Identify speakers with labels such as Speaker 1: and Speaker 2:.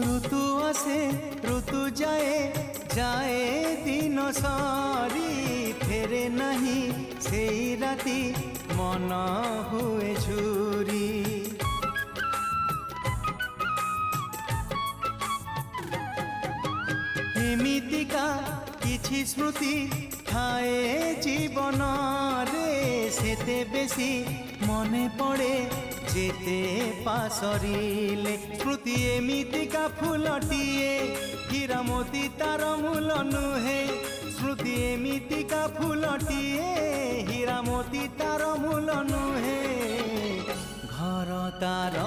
Speaker 1: ऋतु आसे ऋतु जाए जाए दिन सारी फेरे नहीं से राति मन हुए झुरी। एमितिका किछि स्मृति थाए जीवन रे सेते बेसी मने पड़े जेते पासरिले। स्मृति एमितिका फूलटिए हीरा मोती तार मूल नुहे। स्मृति एमितिका फूलटिए हीरा मोती तार मूल नुहे। घर तार